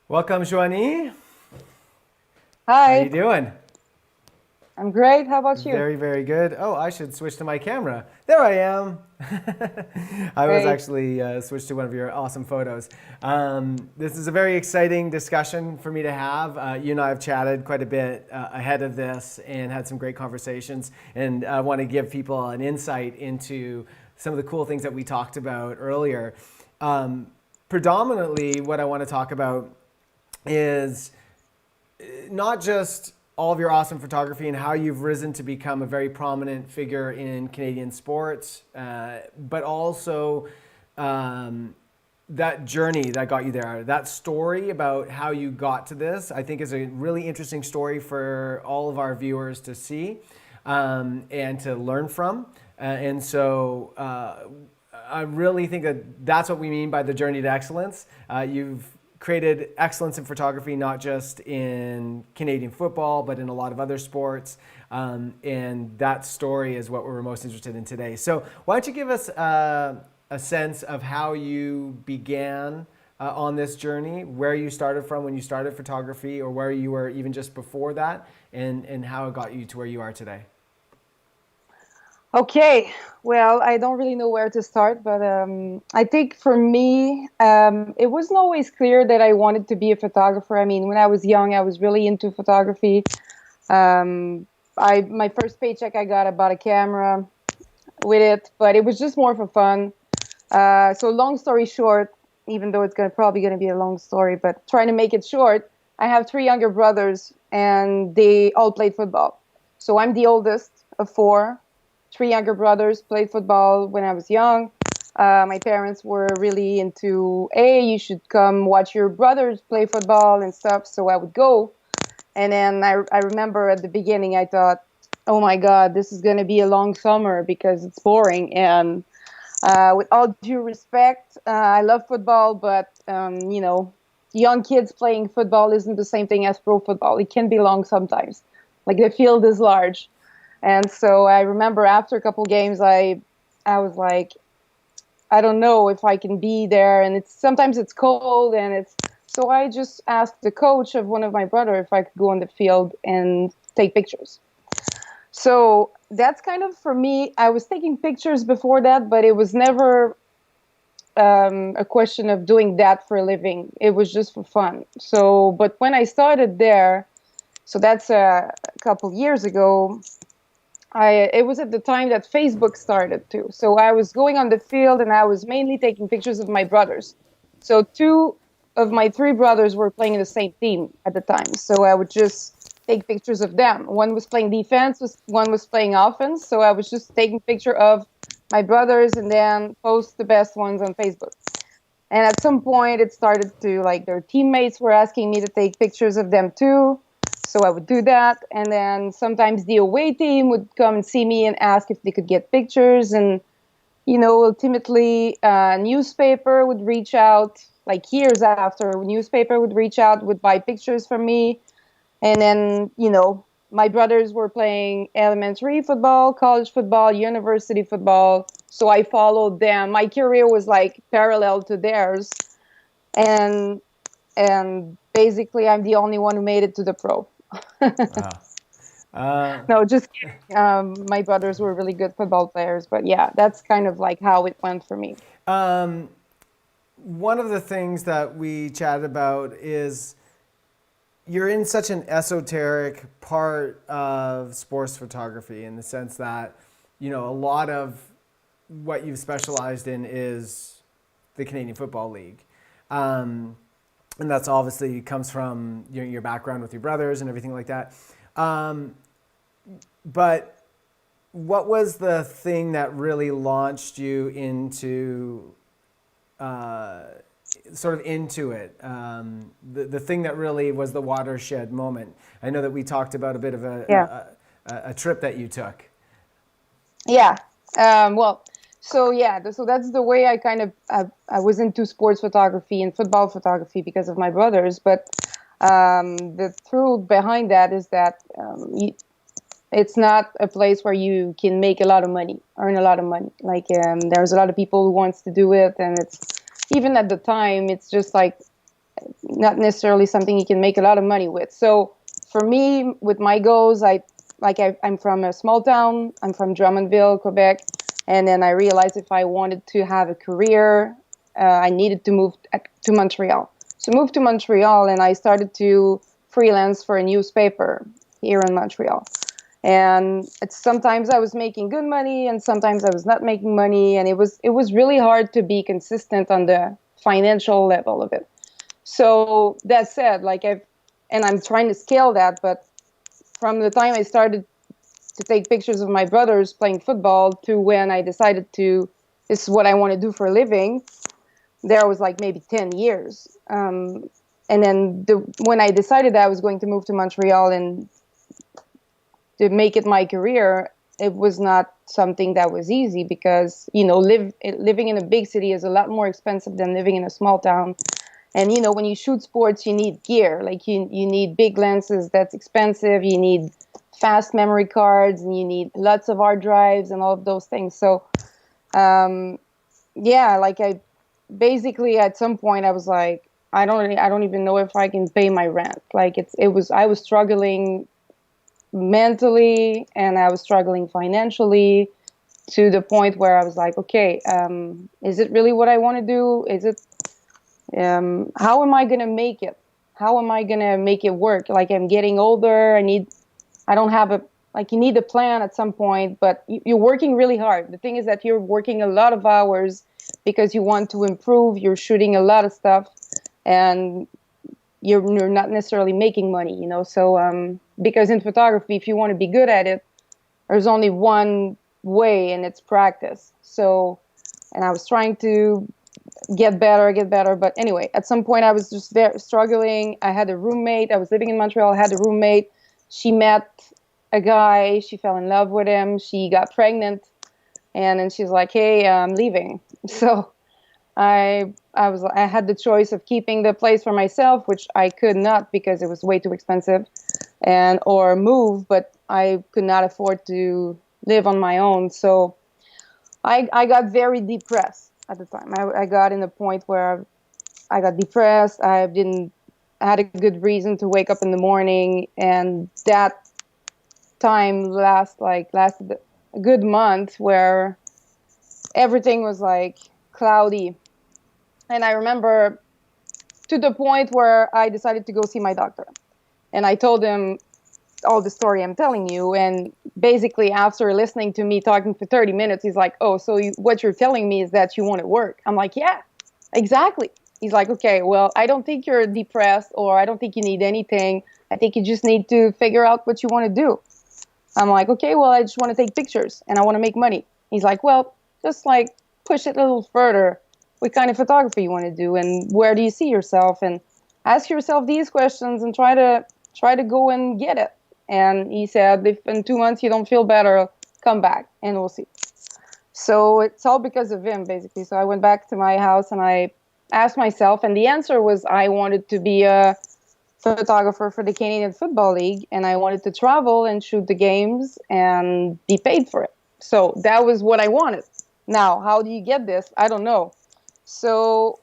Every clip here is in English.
Welcome, Johany. How you Hi, doing? I'm great. How about you? Very, very good. Oh, I should switch to my camera. There I am. I was Great. actually switched to one of your awesome photos. This is a very exciting discussion for me to have. You and I have chatted quite a bit ahead of this and had some great conversations. And I want to give people an insight into some of the cool things that we talked about earlier. Predominantly, what I want to talk about is not just all of your awesome photography and how you've risen to become a very prominent figure in Canadian sports, but also that journey that got you there. That story about how you got to this, I think, is a really interesting story for all of our viewers to see and to learn from. I really think that that's what we mean by the journey to excellence. You've created excellence in photography, not just in Canadian football, but in a lot of other sports. And that story is what we're most interested in today. So why don't you give us a sense of how you began on this journey, where you started from when you started photography, or where you were even just before that, and how it got you to where you are today? Okay, well, I don't really know where to start, but I think for me, it wasn't always clear that I wanted to be a photographer. I mean, when I was young, I was really into photography. Um, my first paycheck, I bought a camera with it, but it was just more for fun. So long story short, even though it's probably gonna be a long story, but trying to make it short, I have three younger brothers, and they all played football. So I'm the oldest of four. Three younger brothers played football when I was young. My parents were really into, hey, you should come watch your brothers play football and stuff. So I would go. And then I remember at the beginning, I thought, oh my God, this is going to be a long summer because it's boring. And with all due respect, I love football, but young kids playing football isn't the same thing as pro football. It can be long sometimes. Like the field is large, and so I remember after a couple games, I was like, I don't know if I can be there, and sometimes it's cold, and it's so I just asked the coach of one of my brother if I could go on the field and take pictures. So that's kind of for me. I was taking pictures before that, but it was never a question of doing that for a living. It was just for fun. So, but when I started there, so that's a couple years ago. It was at the time that Facebook started too. So I was going on the field and I was mainly taking pictures of my brothers. So two of my three brothers were playing in the same team at the time. So I would just take pictures of them. One was playing defense, one was playing offense. So I was just taking picture of my brothers and then post the best ones on Facebook. And at some point it started to, like, their teammates were asking me to take pictures of them too. So I would do that. And then sometimes the away team would come and see me and ask if they could get pictures. And, ultimately, a newspaper would reach out, like years after, a newspaper would reach out, would buy pictures from me. And then, my brothers were playing elementary football, college football, university football. So I followed them. My career was like parallel to theirs. And basically I'm the only one who made it to the pro. Wow. Uh, No, just kidding. My brothers were really good football players, but yeah, that's kind of like how it went for me. um, One of the things that we chatted about is you're in such an esoteric part of sports photography in the sense that, a lot of what you've specialized in is the Canadian Football League. Um, and that's obviously comes from your background with your brothers and everything like that. Um, but what was the thing that really launched you into uh, sort of into it? The thing that really was the watershed moment. I know that we talked about a bit of Yeah. a trip that you took. Yeah. Well, so yeah, so that's the way I kind of I was into sports photography and football photography because of my brothers. But the truth behind that is that it's not a place where you can make a lot of money, earn a lot of money. Like there's a lot of people who wants to do it, and it's even at the time, it's just like not necessarily something you can make a lot of money with. So for me, with my goals, I'm from a small town. I'm from Drummondville, Quebec. And then I realized if I wanted to have a career, I needed to move to Montreal. So moved to Montreal, and I started to freelance for a newspaper here in Montreal. And sometimes I was making good money, and sometimes I was not making money, and it was really hard to be consistent on the financial level of it. So that said, and I'm trying to scale that, but from the time I started to take pictures of my brothers playing football to when I decided this is what I want to do for a living, there was like maybe 10 years. And then when I decided that I was going to move to Montreal and to make it my career, it was not something that was easy because, living in a big city is a lot more expensive than living in a small town. And, when you shoot sports, you need gear. Like you need big lenses, that's expensive. You need fast memory cards, and you need lots of hard drives and all of those things. So, I basically at some point I was like, I don't even know if I can pay my rent. I was struggling mentally and I was struggling financially to the point where I was like, okay, is it really what I want to do? Is it, how am I going to make it? How am I going to make it work? Like I'm getting older. I don't have you need a plan at some point, but you're working really hard. The thing is that you're working a lot of hours because you want to improve. You're shooting a lot of stuff and you're not necessarily making money, So, because in photography, if you want to be good at it, there's only one way and it's practice. So, and I was trying to get better. But anyway, at some point I was just there struggling. I had a roommate. I was living in Montreal. I had a roommate. She met a guy. She fell in love with him. She got pregnant. And then she's like, hey, I'm leaving. So I had the choice of keeping the place for myself, which I could not because it was way too expensive, or move, but I could not afford to live on my own. So I got very depressed at the time. I got in a point where I got depressed. I had a good reason to wake up in the morning, and that time lasted a good month where everything was like cloudy. And I remember to the point where I decided to go see my doctor. And I told him all the story I'm telling you. And basically, after listening to me talking for 30 minutes, he's like, oh, so what you're telling me is that you want to work. I'm like, yeah, exactly. He's like, okay, well, I don't think you're depressed or I don't think you need anything. I think you just need to figure out what you want to do. I'm like, okay, well, I just want to take pictures and I want to make money. He's like, well, just push it a little further. What kind of photography you want to do and where do you see yourself? And ask yourself these questions and try to go and get it. And he said, if in 2 months you don't feel better, come back and we'll see. So it's all because of him, basically. So I went back to my house and I asked myself, and the answer was I wanted to be a photographer for the Canadian Football League, and I wanted to travel and shoot the games and be paid for it. So that was what I wanted. Now, how do you get this? I don't know. So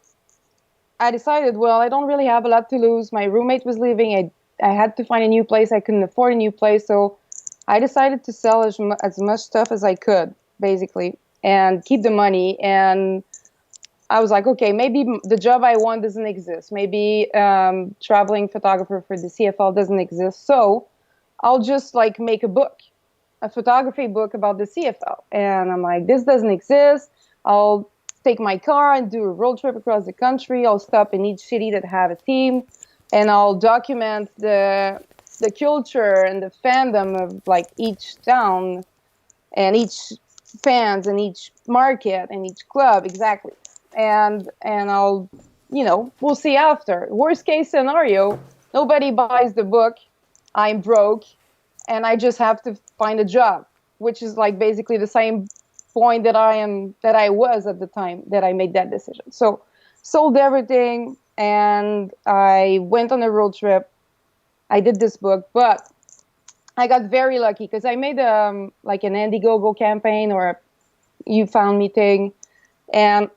I decided, well, I don't really have a lot to lose. My roommate was leaving. I had to find a new place. I couldn't afford a new place. So I decided to sell as much stuff as I could, basically, and keep the money. And I was like, okay, maybe the job I want doesn't exist. Maybe traveling photographer for the CFL doesn't exist. So I'll just make a photography book about the CFL. And I'm like, this doesn't exist. I'll take my car and do a road trip across the country. I'll stop in each city that have a team, and I'll document the culture and the fandom of each town and each fans and each market and each club, exactly. And I'll, we'll see after. Worst case scenario, nobody buys the book, I'm broke, and I just have to find a job, which is basically the same point that I was at the time that I made that decision. So sold everything and I went on a road trip. I did this book, but I got very lucky because I made an Indiegogo campaign or a You Found Me thing. And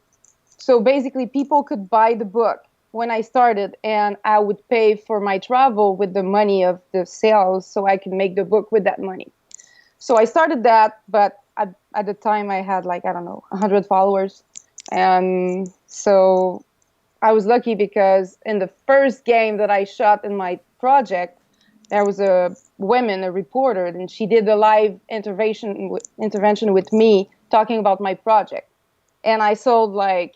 so basically people could buy the book when I started, and I would pay for my travel with the money of the sales so I can make the book with that money. So I started that, but at the time I had like, I don't know, 100 followers. And so I was lucky because in the first game that I shot in my project, there was a woman, a reporter, and she did a live intervention with me talking about my project. And I sold like,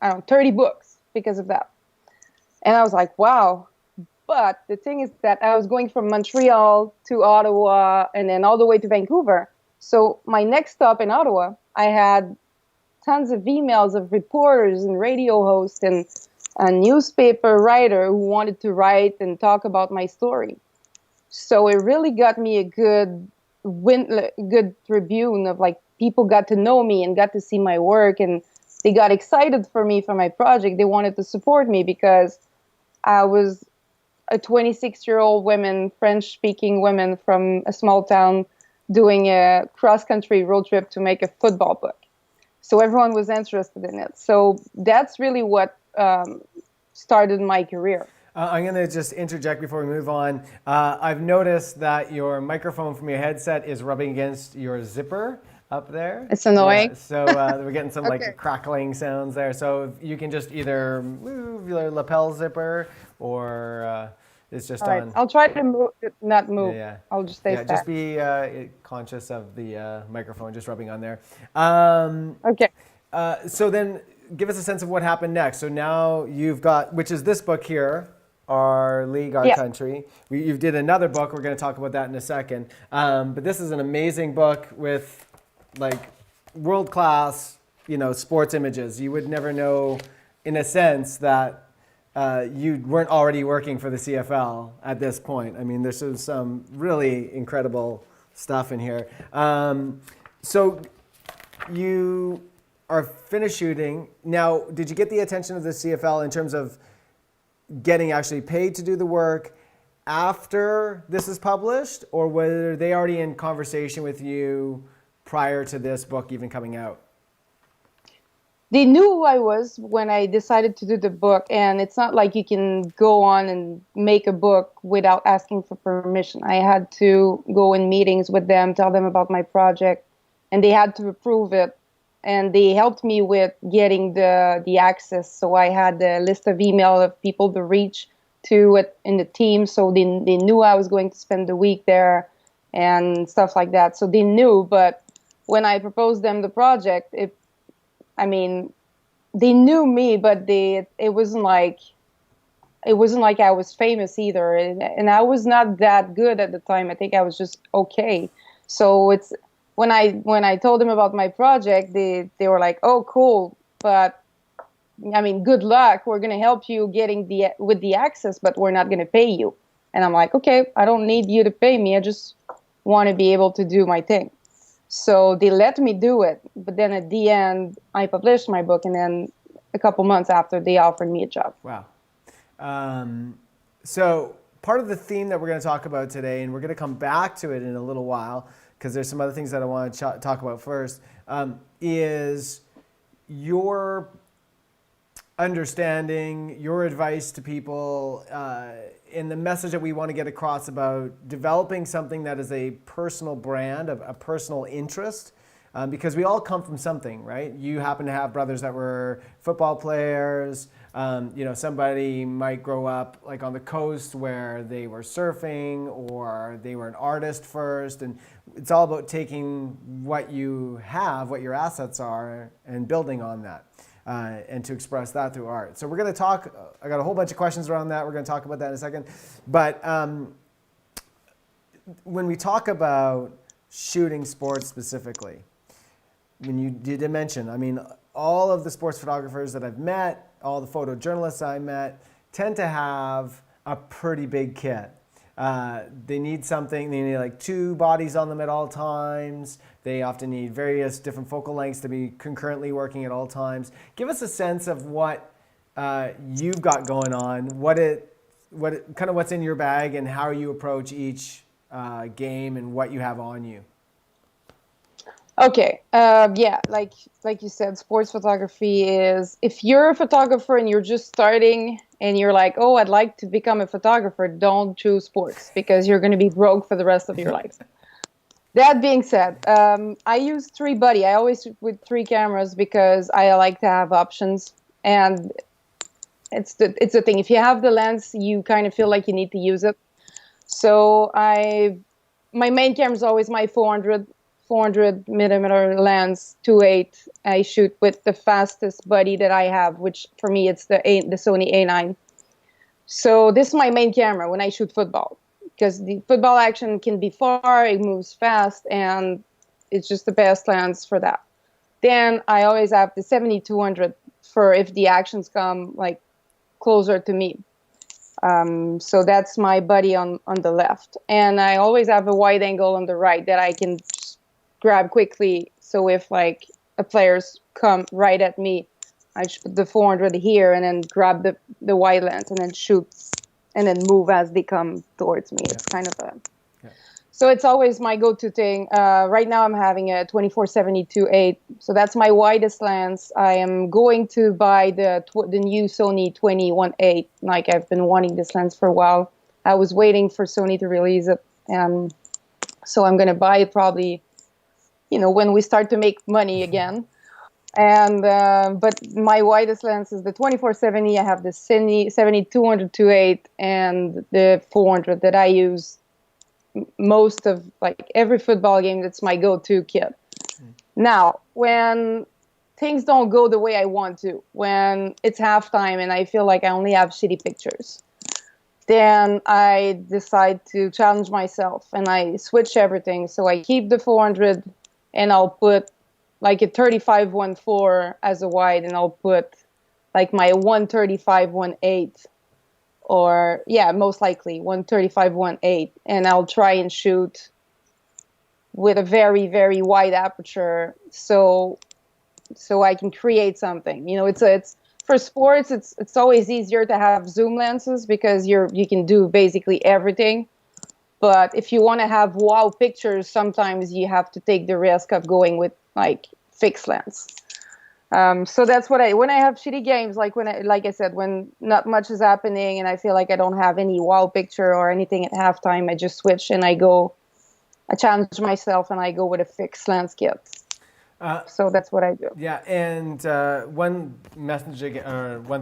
I don't know, 30 books because of that. And I was like, wow. But the thing is that I was going from Montreal to Ottawa and then all the way to Vancouver. So my next stop in Ottawa, I had tons of emails of reporters and radio hosts and a newspaper writer who wanted to write and talk about my story. So it really got me a good tribune of like people got to know me and got to see my work, and they got excited for me for my project. They wanted to support me because I was a 26-year-old woman, French-speaking woman from a small town doing a cross-country road trip to make a football book. So everyone was interested in it. So that's really what started my career. I'm going to just interject before we move on. I've noticed that your microphone from your headset is rubbing against your zipper up there. It's annoying. Yeah, so we're getting some like crackling sounds there. So you can just either move your lapel zipper or it's just on. I'll try to not move. Yeah. I'll just stay flat. Just be conscious of the microphone just rubbing on there. Okay. So then give us a sense of what happened next. So now you've got, which is this book here, Our League, Our Country. You did another book. We're going to talk about that in a second. But this is an amazing book with like world-class, sports images. You would never know, in a sense, that you weren't already working for the CFL at this point. I mean, there's some really incredible stuff in here. So you are finished shooting. Now, did you get the attention of the CFL in terms of getting actually paid to do the work after this is published, or were they already in conversation with you prior to this book even coming out? They knew who I was when I decided to do the book, and it's not like you can go on and make a book without asking for permission. I had to go in meetings with them, tell them about my project, and they had to approve it. And they helped me with getting the access. So I had a list of email of people to reach to in the team. So they knew I was going to spend the week there and stuff like that. So they knew. But when I proposed them the project, they knew me, but it wasn't like I was famous either. And I was not that good at the time. I think I was just okay. So it's when I told them about my project, they were like, "Oh, cool, but good luck. We're gonna help you getting with the access, but we're not gonna pay you." And I'm like, "Okay, I don't need you to pay me. I just want to be able to do my thing." So they let me do it, but then at the end, I published my book, and then a couple months after, they offered me a job. Wow. So part of the theme that we're going to talk about today, and we're going to come back to it in a little while, because there's some other things that I want to talk about first, is your understanding, your advice to people, in the message that we want to get across about developing something that is a personal brand, a personal interest, because we all come from something, right? You happen to have brothers that were football players. Somebody might grow up like on the coast where they were surfing, or they were an artist first. And it's all about taking what you have, what your assets are, and building on that. And to express that through art. So we're going to talk, I got a whole bunch of questions around that. We're going to talk about that in a second. But when we talk about shooting sports specifically, when you did mention, all of the sports photographers that I've met, all the photojournalists I met, tend to have a pretty big kit. They need something, they need like two bodies on them at all times. They often need various different focal lengths to be concurrently working at all times. Give us a sense of what you've got going on, what's in your bag, and how you approach each game and what you have on you. Okay. Yeah, like you said, sports photography is, if you're a photographer and you're just starting and you're like, oh, I'd like to become a photographer, don't choose sports because you're going to be broke for the rest of your life. That being said, I use three buddy. I always shoot with three cameras because I like to have options, and it's the thing. If you have the lens, you kind of feel like you need to use it. So my main camera is always my 400 millimeter lens 2.8. I shoot with the fastest buddy that I have, which for me it's the Sony A9. So this is my main camera when I shoot football, because the football action can be far, it moves fast, and it's just the best lens for that. Then I always have the 7200 for if the actions come like closer to me. So that's my buddy on the left. And I always have a wide angle on the right that I can just grab quickly. So if like a player's come right at me, I just put the 400 here and then grab the wide lens and then shoot and then move as they come towards me. It's kind of a... So it's always my go-to thing. Right now I'm having a 24-70-2.8. So that's my widest lens. I am going to buy the new Sony 21.8. Like, I've been wanting this lens for a while. I was waiting for Sony to release it. So I'm going to buy it probably, when we start to make money again. And but my widest lens is the 24-70. I have the Sony 70-200-2.8 and the 400 that I use most of, like, every football game. That's my go-to kit. Now, when things don't go the way I want to, when it's halftime and I feel like I only have shitty pictures, then I decide to challenge myself and I switch everything. So I keep the 400 and I'll put like a 35-1.4 as a wide, and I'll put like my 135-1.8, or most likely 135-1.8, and I'll try and shoot with a very, very wide aperture, so I can create something. It's for sports. It's always easier to have zoom lenses because you can do basically everything. But if you want to have wow pictures, sometimes you have to take the risk of going with like fixed lens. So that's when I have shitty games, like like I said, when not much is happening and I feel like I don't have any wow picture or anything at halftime, I just switch and I challenge myself and I go with a fixed lens kit. So that's what I do. Yeah, and one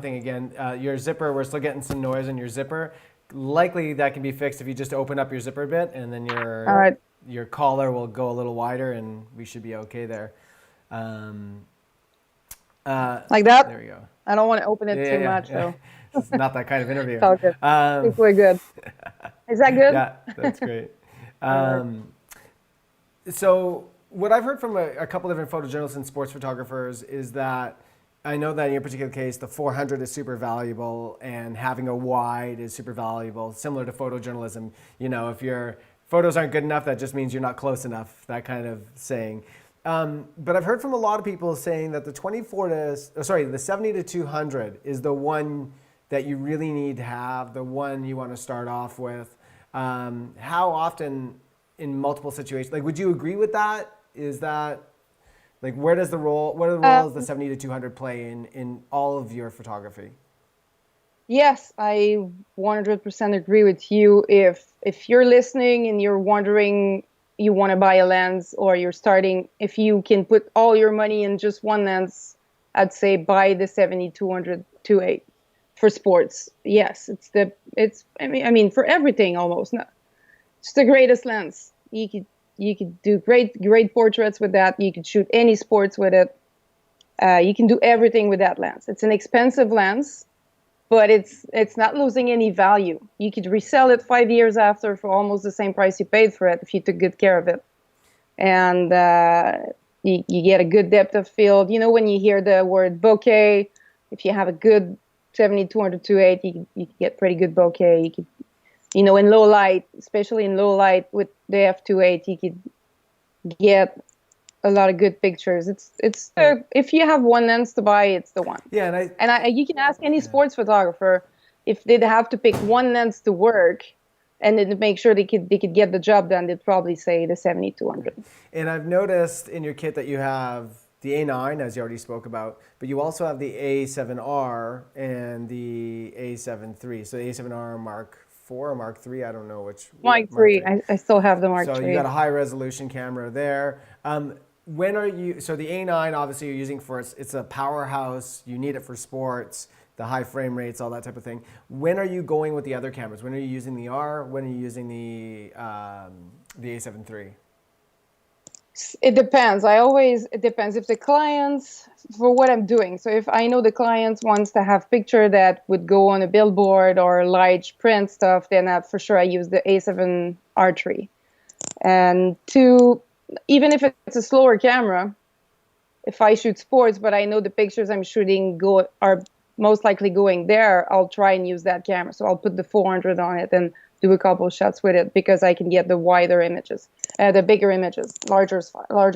thing again, your zipper, we're still getting some noise on your zipper. Likely that can be fixed if you just open up your zipper a bit, and then your collar will go a little wider, and we should be okay there. Like that? There we go. I don't want to open it too much, though. It's not that kind of interview. It's all good. I think we're good. Is that good? Yeah, that's great. So what I've heard from a couple different photojournalists and sports photographers is that, I know that in your particular case, the 400 is super valuable and having a wide is super valuable, similar to photojournalism. If your photos aren't good enough, that just means you're not close enough, that kind of saying. But I've heard from a lot of people saying that the 70-200 is the one that you really need to have, the one you want to start off with. How often in multiple situations, like, would you agree with that? Is that, like, what are the roles the 70-200 play in all of your photography? Yes, I 100% agree with you. If you're listening and you're wondering, you want to buy a lens, or you're starting, if you can put all your money in just one lens, I'd say buy the 70-200-2.8 for sports. Yes, it's for everything almost. It's the greatest lens. You could do great portraits with that. You could shoot any sports with it. You can do everything with that lens. It's an expensive lens, but it's not losing any value. You could resell it 5 years after for almost the same price you paid for it if you took good care of it. And you get a good depth of field. When you hear the word bokeh, if you have a good 70-200-2.8, you can get pretty good bokeh. You could, in low light, especially in low light with the f2.8, you could get a lot of good pictures. It's if you have one lens to buy, it's the one. Yeah, and you can ask any sports photographer if they'd have to pick one lens to work, and then to make sure they could get the job done, they'd probably say the 70-200. And I've noticed in your kit that you have the A9, as you already spoke about, but you also have the A7R and the A7 III. So the A7R Mark IV or Mark III, I don't know which. Mark III. I still have the Mark III. So you got a high resolution camera there. When are you, so the A9 obviously you're using for, it's a powerhouse, you need it for sports, the high frame rates, all that type of thing. When are you going with the other cameras? When are you using the R? When are you using the A7 III? It depends. It depends if the clients, for what I'm doing. So if I know the client wants to have picture that would go on a billboard or large print stuff, then for sure I use the A7R III. And even if it's a slower camera, if I shoot sports, but I know the pictures I'm shooting are most likely going there, I'll try and use that camera. So I'll put the 400 on it and do a couple shots with it because I can get the wider images, the bigger images, larger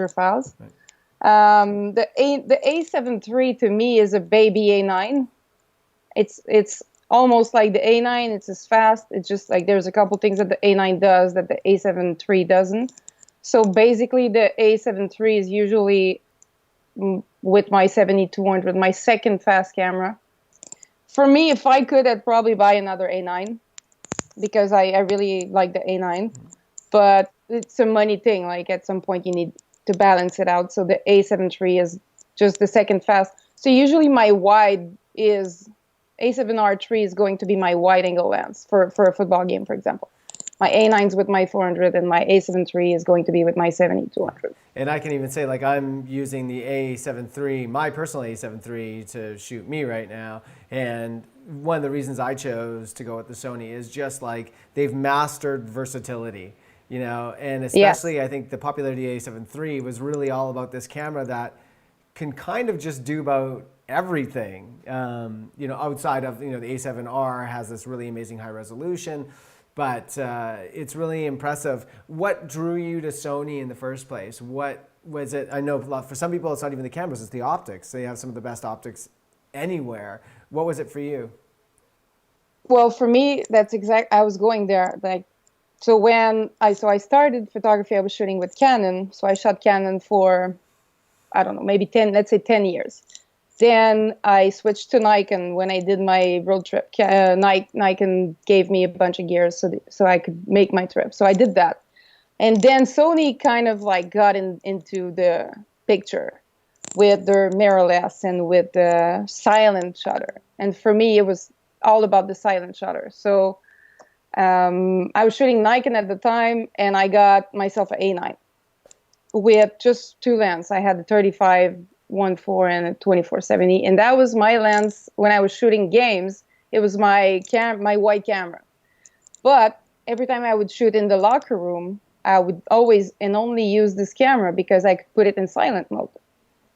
files. Right. The A7 III to me is a baby A9. It's almost like the A9. It's as fast. It's just like there's a couple things that the A9 does that the A7 III doesn't. So basically, the A7 III is usually with my 70-200, my second fast camera. For me, if I could, I'd probably buy another A9 because I really like the A9. But it's a money thing. Like at some point, you need to balance it out. So the A7 III is just the second fast. So usually my wide is A7R III is going to be my wide angle lens for a football game, for example. My A9's with my 400 and my A7 III is going to be with my 70-200. And I can even say, like, I'm using the A7 III, my personal A7 III to shoot me right now. And one of the reasons I chose to go with the Sony is just like they've mastered versatility, you know, and especially yes. I think the popularity of the A7 III was really all about this camera that can kind of just do about everything, you know, outside of, you know, the A7R has this really amazing high resolution. But it's really impressive. What drew you to Sony in the first place? What was it? I know for some people it's not even the cameras, it's the optics. They have some of the best optics anywhere. What was it for you? Well, for me, I was going there. So I started photography, I was shooting with Canon. So I shot Canon for, I don't know, maybe 10 years. Then I switched to Nikon when I did my road trip. Nikon gave me a bunch of gears so I could make my trip. So I did that. And then Sony kind of like got into the picture with their mirrorless and with the silent shutter. And for me, it was all about the silent shutter. So I was shooting Nikon at the time, and I got myself an A9 with just two lenses. I had the 35 1.4 and a 24-70, and that was my lens when I was shooting games. It was my white camera. But every time I would shoot in the locker room, I would always and only use this camera because I could put it in silent mode.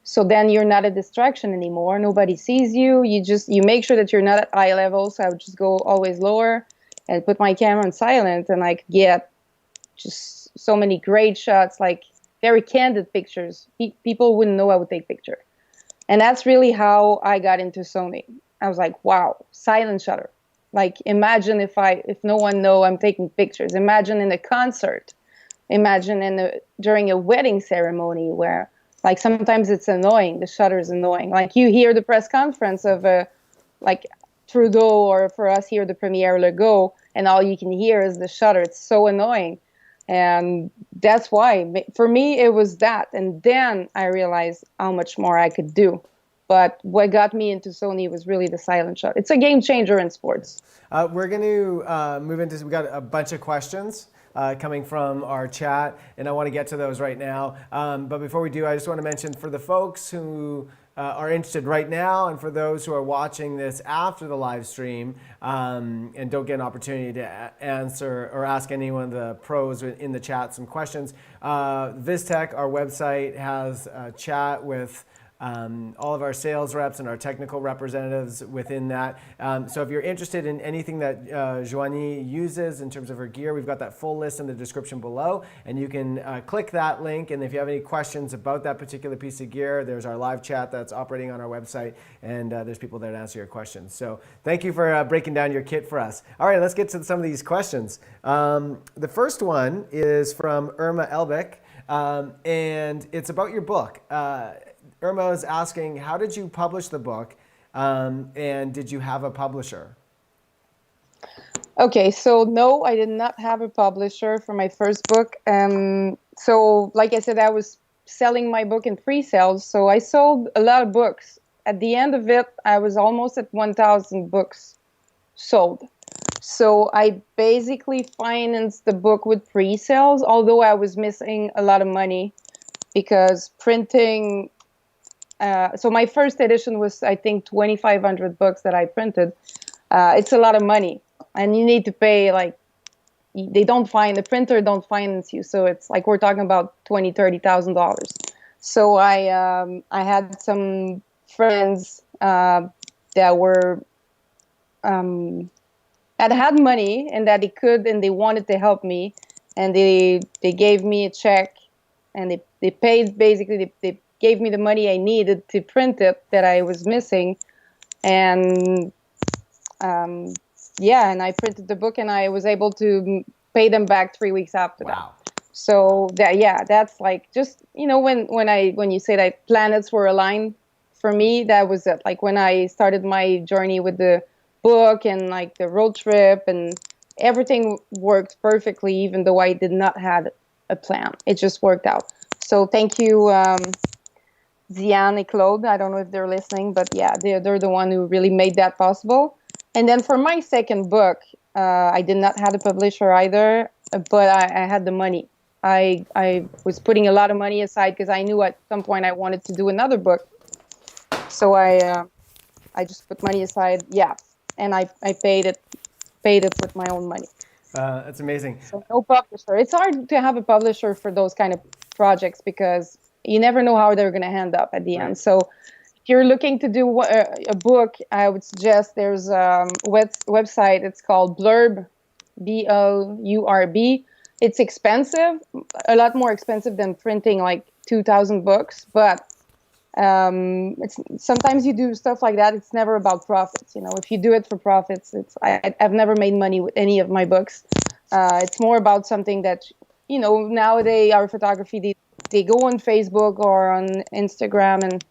So then you're not a distraction anymore. Nobody sees you. You make sure that you're not at eye level. So I would just go always lower and put my camera on silent, and I could get just so many great shots, like very candid pictures. People wouldn't know I would take picture. And that's really how I got into Sony. I was like, wow, silent shutter. Like, imagine if no one know I'm taking pictures. Imagine in a concert. Imagine during a wedding ceremony where, like, sometimes it's annoying. The shutter is annoying. Like, you hear the press conference of like Trudeau, or for us here, the Premier Legault, and all you can hear is the shutter. It's so annoying. And that's why, for me, it was that. And then I realized how much more I could do. But what got me into Sony was really the silent shot. It's a game changer in sports. We're going to move into, we got a bunch of questions coming from our chat, and I want to get to those right now. But before we do, I just want to mention for the folks who are interested right now, and for those who are watching this after the live stream and don't get an opportunity to answer or ask any one of the pros in the chat some questions, Vistek, our website, has a chat with all of our sales reps and our technical representatives within that. So if you're interested in anything that Johany uses in terms of her gear, we've got that full list in the description below, and you can click that link. And if you have any questions about that particular piece of gear, there's our live chat that's operating on our website, and there's people there to answer your questions. So thank you for breaking down your kit for us. All right, let's get to some of these questions. The first one is from Irma Elbeck, and it's about your book. Irma is asking, how did you publish the book, and did you have a publisher? Okay, so no, I did not have a publisher for my first book. So like I said, I was selling my book in pre-sales, so I sold a lot of books. At the end of it, I was almost at 1,000 books sold. So I basically financed the book with pre-sales, although I was missing a lot of money because printing. So my first edition was, I think, 2,500 books that I printed. It's a lot of money, and you need to pay, like, the printer don't finance you. So it's like we're talking about $20,000-$30,000. So I had some friends that were had money and that they wanted to help me, and they gave me a check, and they paid, basically they gave me the money I needed to print it that I was missing, and and I printed the book, and I was able to pay them back 3 weeks after that. So that's like, just, when you say that planets were aligned for me, that was it. Like when I started my journey with the book and like the road trip, and everything worked perfectly, even though I did not have a plan. It just worked out. So thank you, Diane and Claude. I don't know if they're listening, but yeah, they're the one who really made that possible. And then for my second book, I did not have a publisher either, but I had the money. I was putting a lot of money aside because I knew at some point I wanted to do another book. So I just put money aside, and I paid it with my own money. That's amazing. So no publisher. It's hard to have a publisher for those kind of projects because you never know how they're going to end up at the end. So if you're looking to do a book, I would suggest there's a website. It's called Blurb, BLURB. It's expensive, a lot more expensive than printing like 2,000 books. But sometimes you do stuff like that. It's never about profits. If you do it for profits, I've never made money with any of my books. It's more about something that, nowadays our photography, they go on Facebook or on Instagram and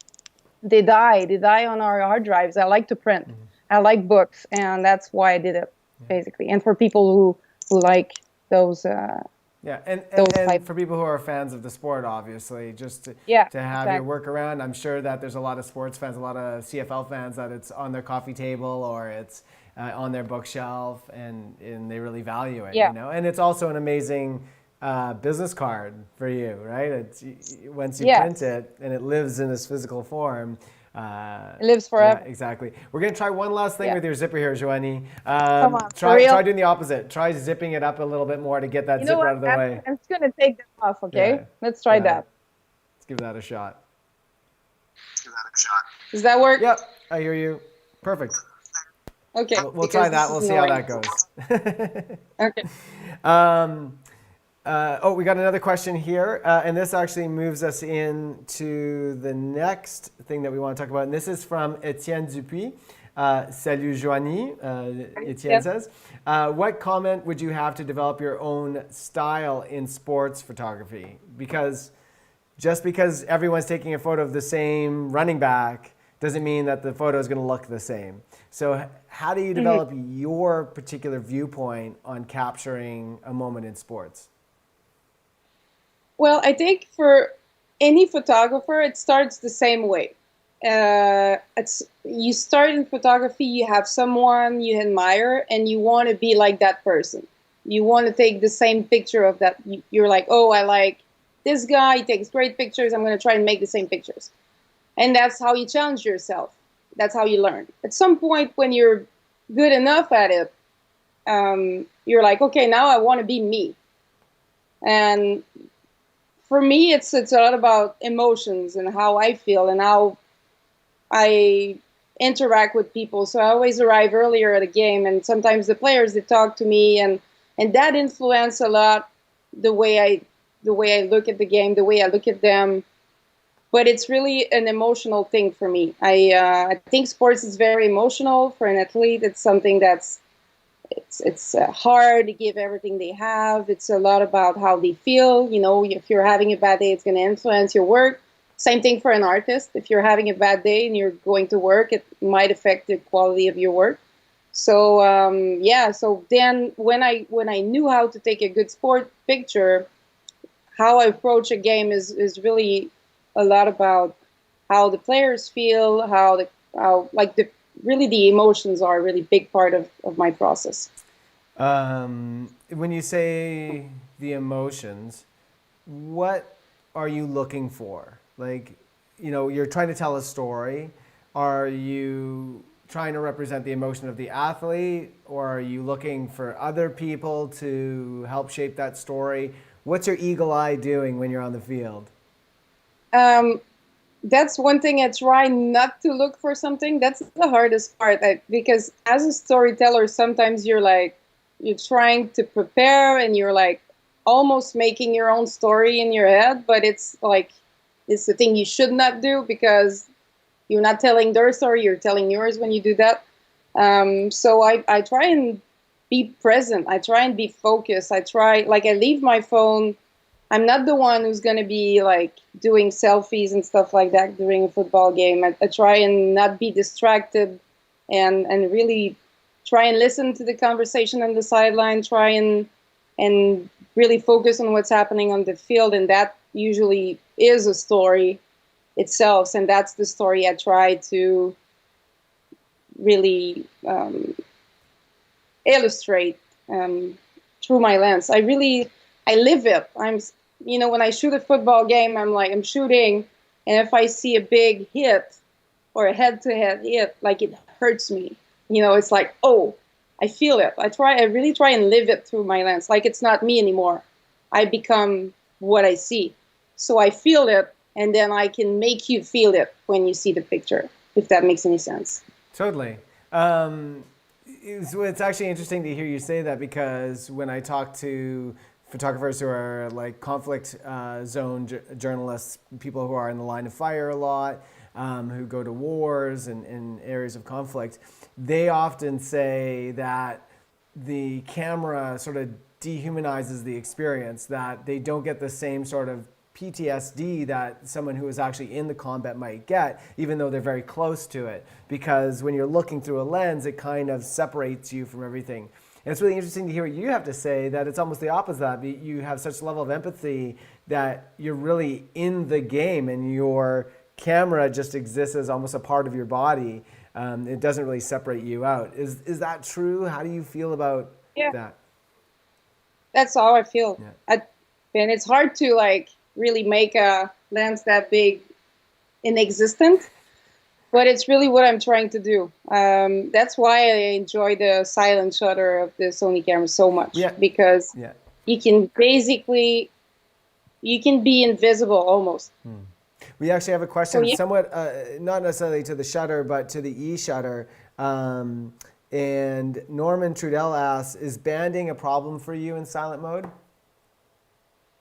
they die on our hard drives. I like to print. Mm-hmm. I like books, and that's why I did it, basically. And for people who like those. And for people who are fans of the sport, obviously, just to have your work around. I'm sure that there's a lot of sports fans, a lot of CFL fans, that it's on their coffee table or it's on their bookshelf, and they really value it. And it's also an amazing business card for you, right? It's once you print it and it lives in this physical form. It lives forever. Yeah, exactly. We're going to try one last thing with your zipper here, Johany. Come on, try doing the opposite. Try zipping it up a little bit more to get that zipper out of the way. I'm just going to take them off, okay? Yeah. Let's try that. Let's give that a shot. Does that work? Yep, I hear you. Perfect. Okay. We'll try that. We'll see how that goes. Okay. We got another question here, and this actually moves us into the next thing that we want to talk about. And this is from Etienne Dupuis. Salut Johany, Etienne says. What comment would you have to develop your own style in sports photography? Because just because everyone's taking a photo of the same running back doesn't mean that the photo is going to look the same. So how do you develop your particular viewpoint on capturing a moment in sports? Well, I think for any photographer, it starts the same way. You start in photography, you have someone you admire, and you want to be like that person. You want to take the same picture of that. You're like, oh, I like this guy, he takes great pictures, I'm going to try and make the same pictures. And that's how you challenge yourself. That's how you learn. At some point, when you're good enough at it, you're like, okay, now I want to be me. And for me, it's a lot about emotions and how I feel and how I interact with people. So I always arrive earlier at a game, and sometimes the players, they talk to me, and that influence a lot the way I look at the game, the way I look at them. But it's really an emotional thing for me. I think sports is very emotional for an athlete. It's something that's it's hard to give everything they have. It's a lot about how they feel. You know, if you're having a bad day, it's going to influence your work. Same thing for an artist. If you're having a bad day and you're going to work, it might affect the quality of your work. So yeah. So then when I knew how to take a good sport picture, how I approach a game is really a lot about how the players feel, how like really the emotions are a really big part of my process. When you say the emotions, what are you looking for? Like, you're trying to tell a story. Are you trying to represent the emotion of the athlete, or are you looking for other people to help shape that story? What's your eagle eye doing when you're on the field? Um, that's one thing I try not to look for something. That's the hardest part because as a storyteller, sometimes you're trying to prepare and you're like almost making your own story in your head, but it's like it's the thing you should not do because you're not telling their story, you're telling yours when you do that. So I try and be present. I try and be focused. I leave my phone. I'm not the one who's going to be like doing selfies and stuff like that during a football game. I try and not be distracted and really try and listen to the conversation on the sideline, try and really focus on what's happening on the field. And that usually is a story itself. And that's the story I try to really illustrate through my lens. I live it. When I shoot a football game, I'm shooting, and if I see a big hit or a head-to-head hit, like it hurts me. It's like, oh, I feel it. I really try and live it through my lens. Like it's not me anymore. I become what I see. So I feel it, and then I can make you feel it when you see the picture, if that makes any sense. Totally. It's actually interesting to hear you say that, because when I talk to photographers who are like conflict zone journalists, people who are in the line of fire a lot, who go to wars and areas of conflict, they often say that the camera sort of dehumanizes the experience, that they don't get the same sort of PTSD that someone who is actually in the combat might get, even though they're very close to it. Because when you're looking through a lens, it kind of separates you from everything. And it's really interesting to hear what you have to say, that it's almost the opposite. You have such a level of empathy that you're really in the game, and your camera just exists as almost a part of your body. It doesn't really separate you out. Is that true? How do you feel about that? That's how I feel. Yeah. And it's hard to like really make a lens that big inexistent, but it's really what I'm trying to do. That's why I enjoy the silent shutter of the Sony camera so much, because you can basically, you can be invisible almost. We actually have a question, somewhat not necessarily to the shutter, but to the e-shutter. And Norman Trudell asks, is banding a problem for you in silent mode?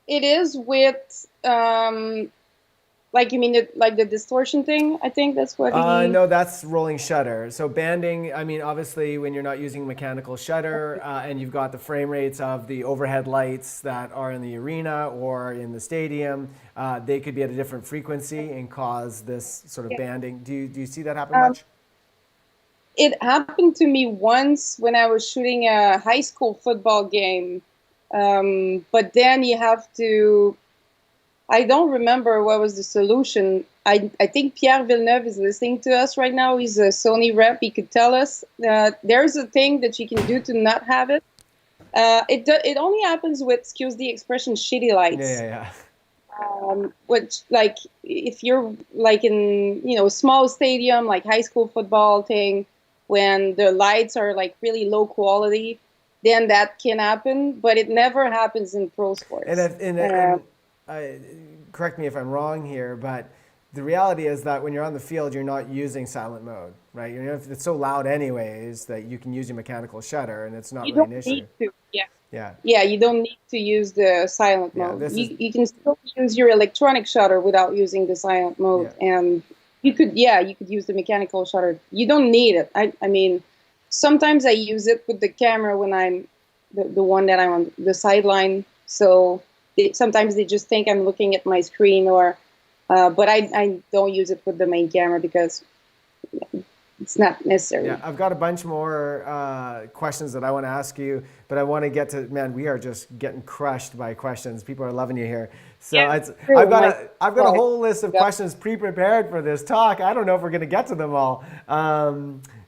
It is with, like you mean like the distortion thing? I think that's what No, that's rolling shutter. So banding, I mean, obviously when you're not using mechanical shutter and you've got the frame rates of the overhead lights that are in the arena or in the stadium, they could be at a different frequency and cause this sort of banding. Do you see that happen much? It happened to me once when I was shooting a high school football game. But then you have to, I don't remember what was the solution. I think Pierre Villeneuve is listening to us right now. He's a Sony rep. He could tell us there's a thing that you can do to not have it. It only happens with, excuse the expression, shitty lights. Yeah. Which, like, if you're like in a small stadium, like high school football thing, when the lights are like really low quality, then that can happen, but it never happens in pro sports. And correct me if I'm wrong here, but the reality is that when you're on the field, you're not using silent mode, right? It's so loud anyways that you can use your mechanical shutter, and it's not You really an don't issue. need to. Yeah. Yeah. Yeah, you don't need to use the silent Yeah. mode. You can still use your electronic shutter without using the silent mode. Yeah. And you could use the mechanical shutter. You don't need it. I mean, sometimes I use it with the camera when I'm the one that I'm on the sideline. So sometimes they just think I'm looking at my screen, but I don't use it with the main camera because it's not necessary. Yeah, I've got a bunch more questions that I want to ask you, but I want to get to, man, we are just getting crushed by questions. People are loving you here. So Yeah, I've got a whole list of questions pre-prepared for this talk. I don't know if we're going to get to them all,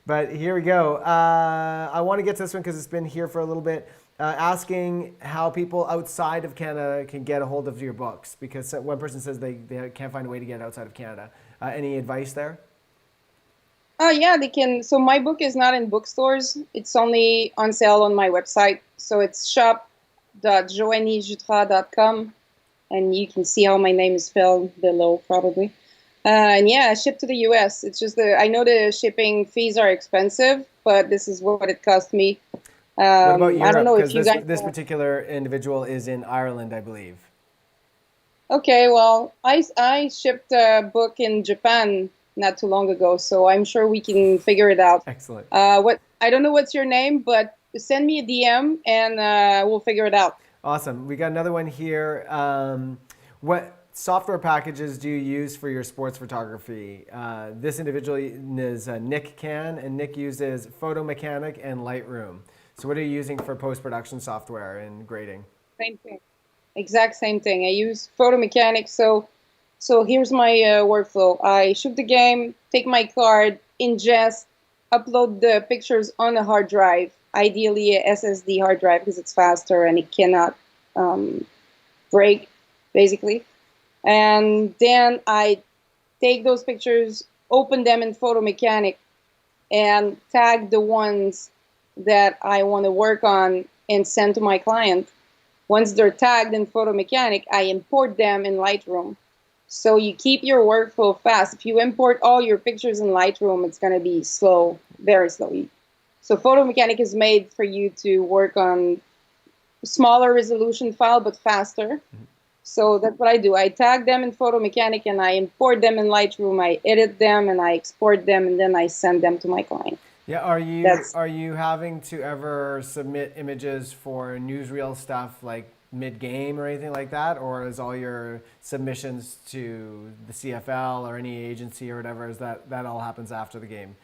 but here we go. I want to get to this one because it's been here for a little bit. Asking how people outside of Canada can get a hold of your books, because one person says they can't find a way to get it outside of Canada. Any advice there? Yeah, they can. So my book is not in bookstores. It's only on sale on my website. So it's shop.johanyjutras.com, and you can see how my name is spelled below probably. And yeah, I ship to the US. It's just I know the shipping fees are expensive, but this is what it cost me. What about Europe? I don't know if because this particular individual is in Ireland, I believe. Okay, well, I shipped a book in Japan not too long ago, so I'm sure we can figure it out. Excellent. I don't know what's your name, but send me a DM and we'll figure it out. Awesome. We got another one here. What software packages do you use for your sports photography? This individual is Nick Can, and Nick uses Photo Mechanic and Lightroom. So what are you using for post-production software and grading? Same thing. Exact same thing. I use Photo Mechanic. So here's my workflow. I shoot the game, take my card, ingest, upload the pictures on a hard drive, ideally a SSD hard drive because it's faster and it cannot break, basically. And then I take those pictures, open them in Photo Mechanic, and tag the ones that I want to work on and send to my client. Once they're tagged in Photo Mechanic, I import them in Lightroom. So you keep your workflow fast. If you import all your pictures in Lightroom, it's going to be slow, very slowly. So Photo Mechanic is made for you to work on smaller resolution file, but faster. Mm-hmm. So that's what I do. I tag them in Photo Mechanic and I import them in Lightroom. I edit them and I export them and then I send them to my client. Yeah, are you having to ever submit images for newsreel stuff like mid-game or anything like that, or is all your submissions to the CFL or any agency or whatever, is that all happens after the game?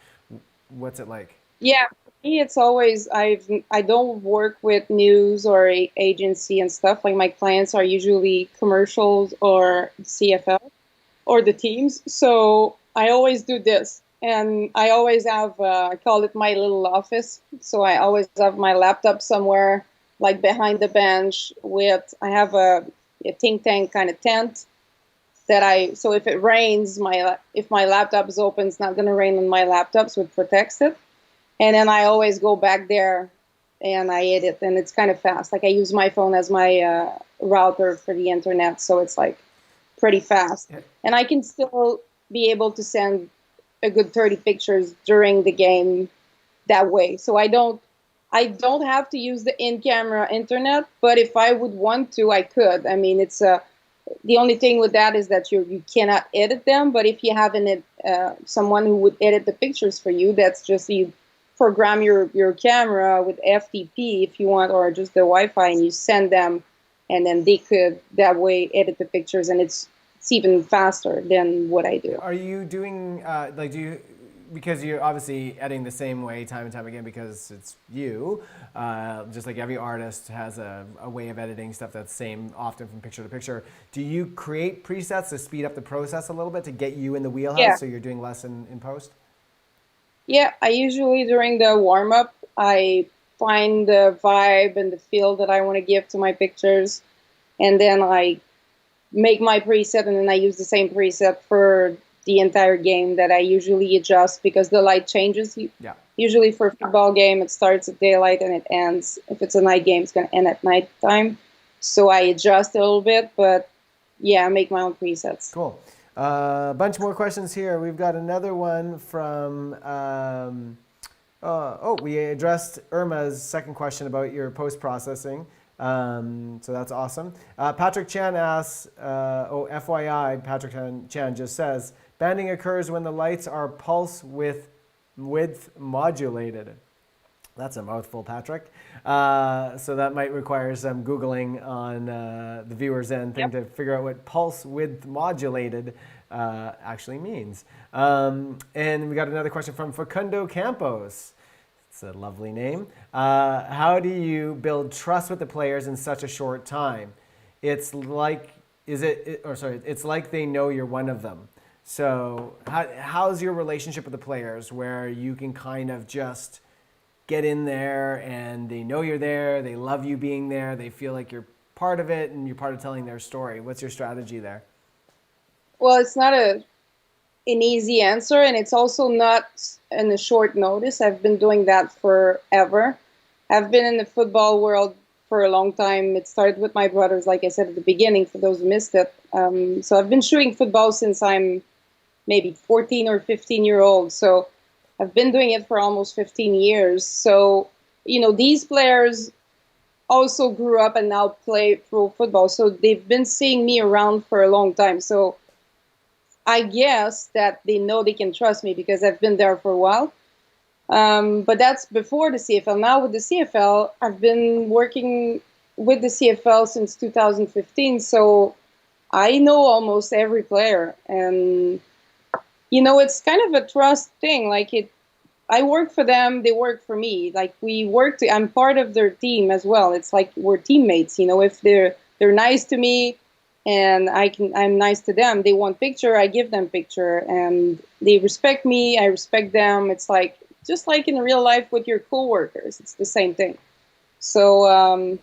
What's it like? Yeah, for me it's always I don't work with news or agency and stuff. Like my clients are usually commercials or CFL or the teams, so I always do this. And I always have, I call it my little office. So I always have my laptop somewhere, like behind the bench I have a think tank kind of tent so if it rains, if my laptop is open, it's not going to rain on my laptop, so it protects it. And then I always go back there and I edit, and it's kind of fast. Like I use my phone as my router for the internet, so it's like pretty fast. Yeah. And I can still be able to send a good 30 pictures during the game that way. So I don't have to use the in-camera internet, but if I would want to, I could. I mean, it's the only thing with that is that you cannot edit them, but if you have someone who would edit the pictures for you, that's just you program your camera with FTP if you want, or just the Wi-Fi, and you send them, and then they could that way edit the pictures, and it's even faster than what I do. Are you doing, because you're obviously editing the same way time and time again because it's you, just like every artist has a way of editing stuff that's same often from picture to picture. Do you create presets to speed up the process a little bit to get you in the wheelhouse so you're doing less in post? Yeah, I usually during the warm-up, I find the vibe and the feel that I want to give to my pictures, and then I make my preset, and then I use the same preset for the entire game that I usually adjust because the light changes. Yeah. Usually for a football game, it starts at daylight and it ends. If it's a night game, it's going to end at nighttime. So I adjust a little bit, but yeah, I make my own presets. Cool. A bunch more questions here. We've got another one from. We addressed Irma's second question about your post processing. So that's awesome. Patrick Chan asks, FYI, Patrick Chan just says, banding occurs when the lights are pulse width modulated. That's a mouthful, Patrick. So that might require some Googling on the viewer's end thing to figure out what pulse width modulated actually means. And we got another question from Facundo Campos. It's a lovely name. How do you build trust with the players in such a short time? It's like, it's like they know you're one of them. So how's your relationship with the players where you can kind of just get in there and they know you're there, they love you being there, they feel like you're part of it and you're part of telling their story? What's your strategy there? Well, it's not an easy answer, and it's also not in a short notice. I've been doing that forever. I've been in the football world for a long time. It started with my brothers, like I said at the beginning, for those who missed it. So I've been shooting football since I'm maybe 14 or 15-year-old. So I've been doing it for almost 15 years. So, these players also grew up and now play pro football. So they've been seeing me around for a long time. So I guess that they know they can trust me because I've been there for a while. But that's before the CFL. Now with the CFL, I've been working with the CFL since 2015. So I know almost every player. And it's kind of a trust thing. I work for them, they work for me. I'm part of their team as well. It's like we're teammates. If they're nice to me and I'm nice to them, they want picture, I give them picture, and they respect me, I respect them. It's just like in real life with your coworkers. It's the same thing. So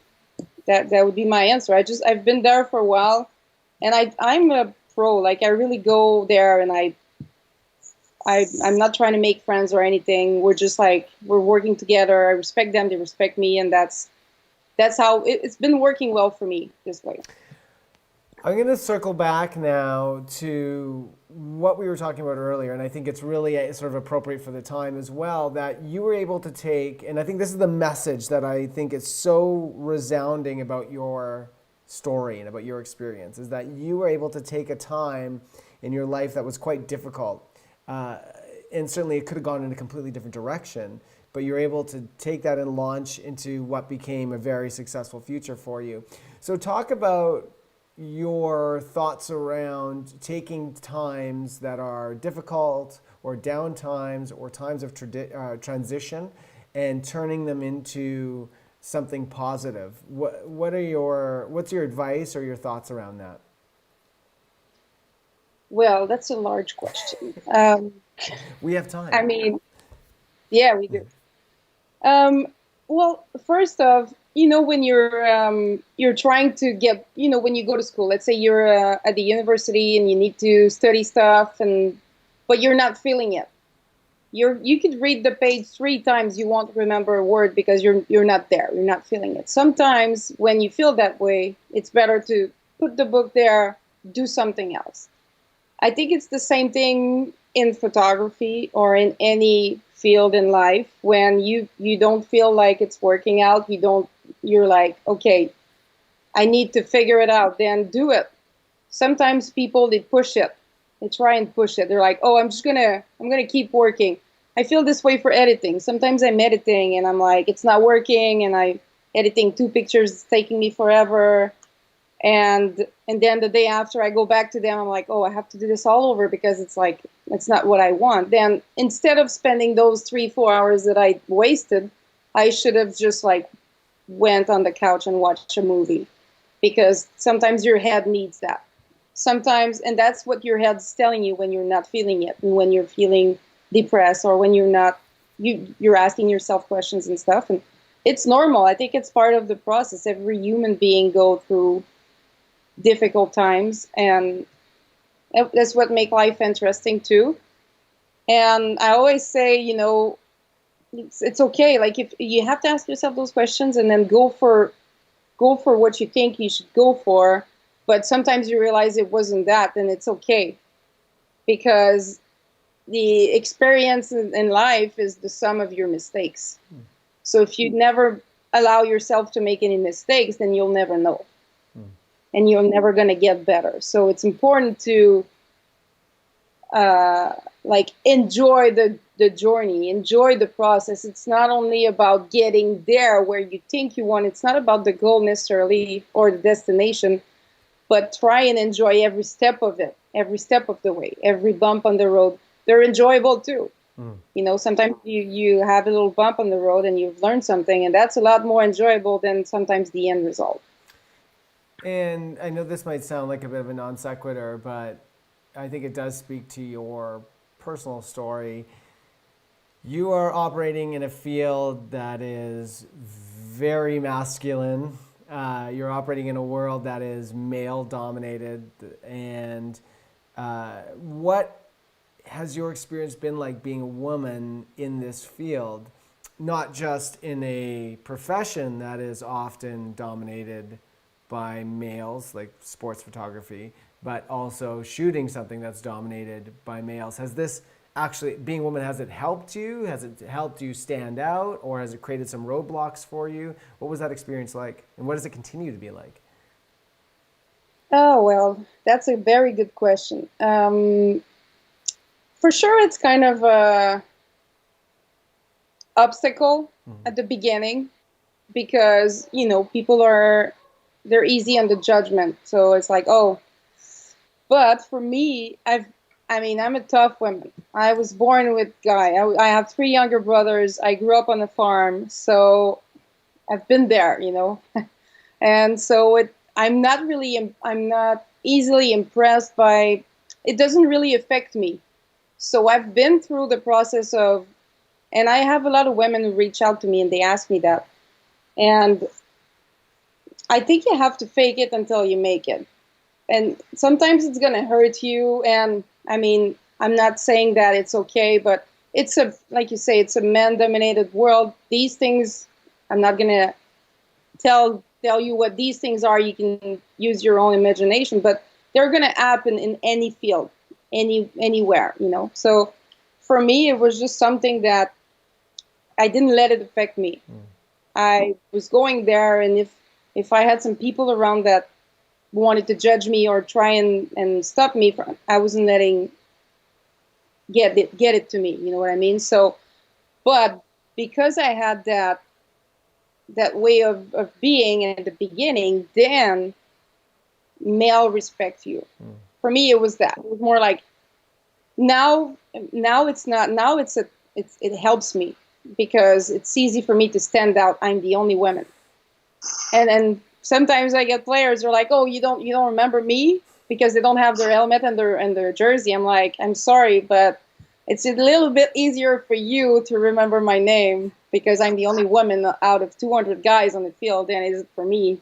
that would be my answer. I've been there for a while, and I'm a pro. I really go there, and I'm not trying to make friends or anything. We're just we're working together. I respect them, they respect me, and that's how it's been working well for me this way. I'm going to circle back now to what we were talking about earlier, and I think it's really sort of appropriate for the time as well, that you were able to take, and I think this is the message that I think is so resounding about your story and about your experience, is that you were able to take a time in your life that was quite difficult. And certainly it could have gone in a completely different direction, but you're able to take that and launch into what became a very successful future for you. So talk about your thoughts around taking times that are difficult or down times or times of transition and turning them into something positive. What's your advice or your thoughts around that? Well, that's a large question. We have time. I mean, yeah, we do. Well, first off, when you're trying to get, when you go to school, let's say you're at the university and you need to study stuff, but you're not feeling it. You could read the page 3 times, you won't remember a word because you're not there. You're not feeling it. Sometimes when you feel that way, it's better to put the book there, do something else. I think it's the same thing in photography or in any field in life. When you don't feel like it's working out, you're like, okay, I need to figure it out, then do it. Sometimes people, they push it. They try and push it. They're like, oh, I'm gonna keep working. I feel this way for editing. Sometimes I'm editing and I'm like, it's not working, and I'm editing 2 pictures, it's taking me forever. And then the day after I go back to them, I'm like, oh, I have to do this all over because it's not what I want. Then instead of spending those 3-4 hours that I wasted, I should have just went on the couch and watched a movie, because sometimes your head needs that. Sometimes, and that's what your head's telling you when you're not feeling it, and when you're feeling depressed, or when you're asking yourself questions and stuff. And it's normal. I think it's part of the process. Every human being go through difficult times, and that's what makes life interesting too. And I always say, it's okay. If you have to ask yourself those questions and then go for what you think you should go for, but sometimes you realize it wasn't that, then it's okay. because the experience in life is the sum of your mistakes. So if you never allow yourself to make any mistakes, then you'll never know. And you're never going to get better. So it's important to like enjoy the journey, enjoy the process. It's not only about getting there where you think you want. It's not about the goal necessarily or the destination, but try and enjoy every step of it, every step of the way, every bump on the road. They're enjoyable too. You know, sometimes you have a little bump on the road and you've learned something, and that's a lot more enjoyable than sometimes the end result. And I know this might sound like a bit of a non sequitur, but I think it does speak to your personal story. You are operating in a field that is very masculine. You're operating in a world that is male dominated. And what has your experience been like being a woman in this field? Not just in a profession that is often dominated by males, like sports photography, but also shooting something that's dominated by males. Has this actually, being a woman, has it helped you? Has it helped you stand out, or has it created some roadblocks for you? What was that experience like, and what does it continue to be like? Oh, well, that's a very good question. For sure, it's kind of a obstacle at the beginning because, you know, they're easy on the judgment. So it's like, oh, but for me, I'm a tough woman. I was born with Guy. I have three younger brothers. I grew up on a farm, so I've been there, you know. And so I'm not easily impressed by, it doesn't really affect me. So I've been through the process of, and I have a lot of women who reach out to me and they ask me that. And I think you have to fake it until you make it. And sometimes it's going to hurt you. And I mean, I'm not saying that it's okay, but like you say, it's a man-dominated world. These things, I'm not going to tell you what these things are. You can use your own imagination, but they're going to happen in any field, anywhere, you know. So for me, it was just something that I didn't let it affect me. I was going there, and if I had some people around that wanted to judge me or try and stop me from, I wasn't letting get it to me, you know what I mean? So, but because I had that way of being at the beginning, then male respect you. For me, it was that. It was more like now it's not. Now it helps me because it's easy for me to stand out. I'm the only woman, and sometimes I get players who are like, "Oh, you don't remember me because they don't have their helmet and their jersey." I'm like, "I'm sorry, but it's a little bit easier for you to remember my name because I'm the only woman out of 200 guys on the field than it is for me."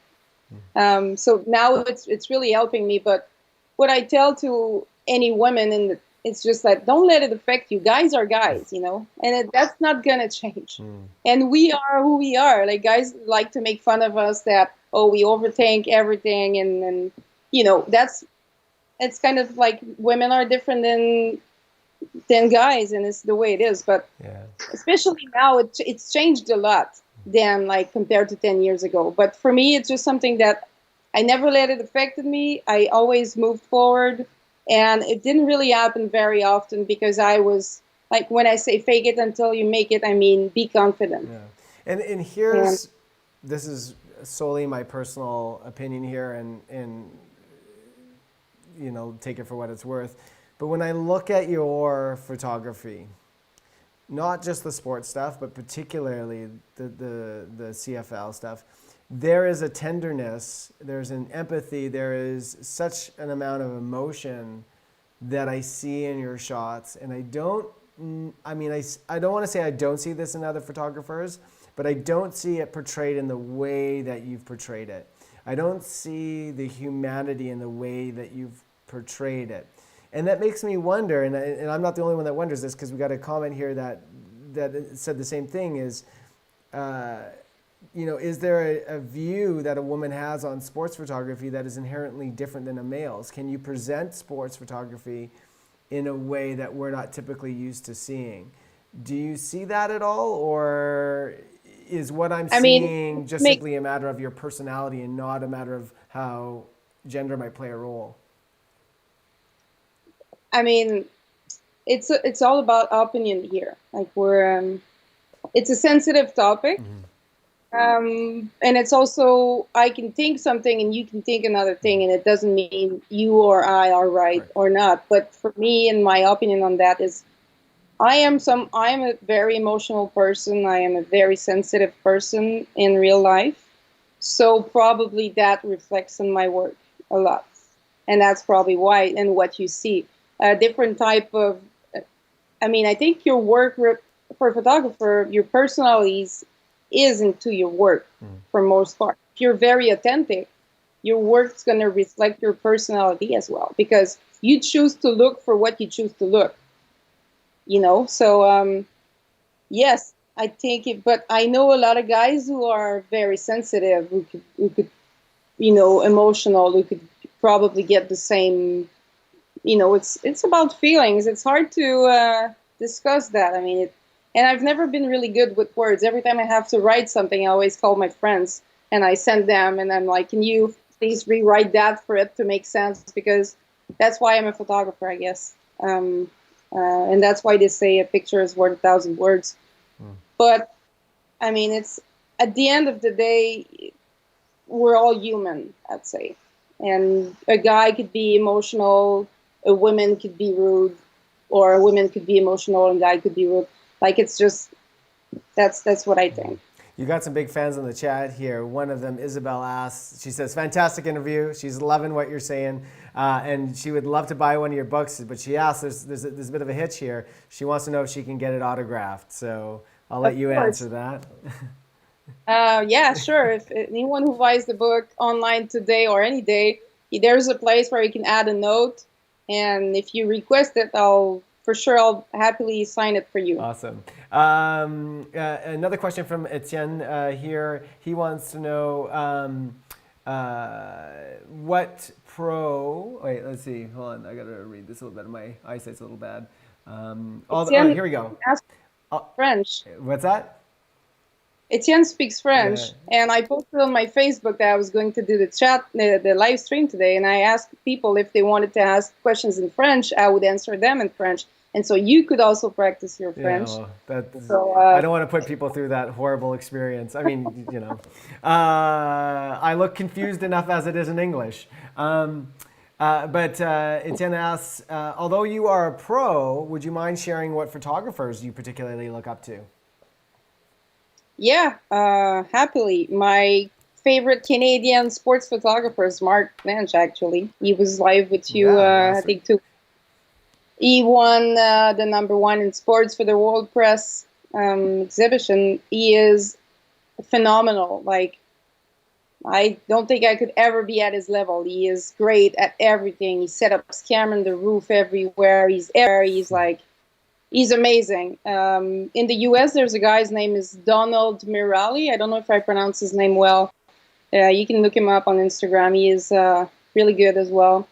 So now it's really helping me. But what I tell to any women, it's just that don't let it affect you. Guys are guys, you know, and that's not gonna change. And we are who we are. Like, guys like to make fun of us that, oh, we overthink everything, and you know, it's kind of like women are different than guys, and it's the way it is. But especially now, it's changed a lot than like compared to 10 years ago. But for me, it's just something that I never let it affect me. I always moved forward, and it didn't really happen very often because I was like, when I say fake it until you make it, I mean be confident. And here's, this is solely my personal opinion here, and you know, take it for what it's worth. But when I look at your photography, not just the sports stuff, but particularly the CFL stuff, there is a tenderness, there's an empathy, there is such an amount of emotion that I see in your shots. And I don't want to say I don't see this in other photographers, but I don't see it portrayed in the way that you've portrayed it. I don't see the humanity in the way that you've portrayed it. And that makes me wonder, and I'm not the only one that wonders this, because we got a comment here that said the same thing, is, you know, is there a view that a woman has on sports photography that is inherently different than a male's? Can you present sports photography in a way that we're not typically used to seeing. Do you see that at all, or is what I'm I mean, seeing just simply a matter of your personality and not a matter of how gender might play a role? I mean, it's all about opinion here. Like it's a sensitive topic. And it's also, I can think something and you can think another thing, and it doesn't mean you or I are right or not. But for me, and my opinion on that is, I am a very emotional person. I am a very sensitive person in real life. So probably that reflects on my work a lot. And that's probably why, and what you see. A different type of, I mean, I think your work for a photographer, your personalities is into your work for most part. If you're very authentic, your work's going to reflect your personality as well, because you choose to look for what you choose to look, you know? So, yes, I think it, but I know a lot of guys who are very sensitive, who could, you know, emotional, who could probably get the same, you know, it's about feelings. It's hard to discuss that. I mean, and I've never been really good with words. Every time I have to write something, I always call my friends and I send them, and I'm like, can you please rewrite that for it to make sense? Because that's why I'm a photographer, I guess. And that's why they say a picture is worth 1,000 words. But I mean, it's at the end of the day, we're all human, I'd say. And a guy could be emotional, a woman could be rude, or a woman could be emotional and a guy could be rude. Like, it's just, that's what I think. You got some big fans in the chat here. One of them, Isabel, asks, she says, fantastic interview. She's loving what you're saying. And she would love to buy one of your books, but she asks, there's a bit of a hitch here. She wants to know if she can get it autographed. So I'll let you answer that. Yeah, sure. If anyone who buys the book online today or any day, there's a place where you can add a note. And if you request it, I'll happily sign it for you. Awesome. Another question from Etienne here. He wants to know what pro. Wait, let's see. Hold on. I got to read this a little bit. My eyesight's a little bad. Here we go. French. What's that? Etienne speaks French, and I posted on my Facebook that I was going to do the live stream today, and I asked people if they wanted to ask questions in French, I would answer them in French. And so you could also practice your French. I don't want to put people through that horrible experience. I mean, you know, I look confused enough as it is in English. But Etienne asks, although you are a pro, would you mind sharing what photographers you particularly look up to? Yeah, happily. My favorite Canadian sports photographer is Mark Lynch, actually. He was live with you, I think, too. He won the #1 in sports for the World Press exhibition. He is phenomenal. Like, I don't think I could ever be at his level. He is great at everything. He set up his camera on the roof everywhere. He's amazing. In the U.S., there's a guy's name is Donald Mirali. I don't know if I pronounce his name well. You can look him up on Instagram. He is really good as well.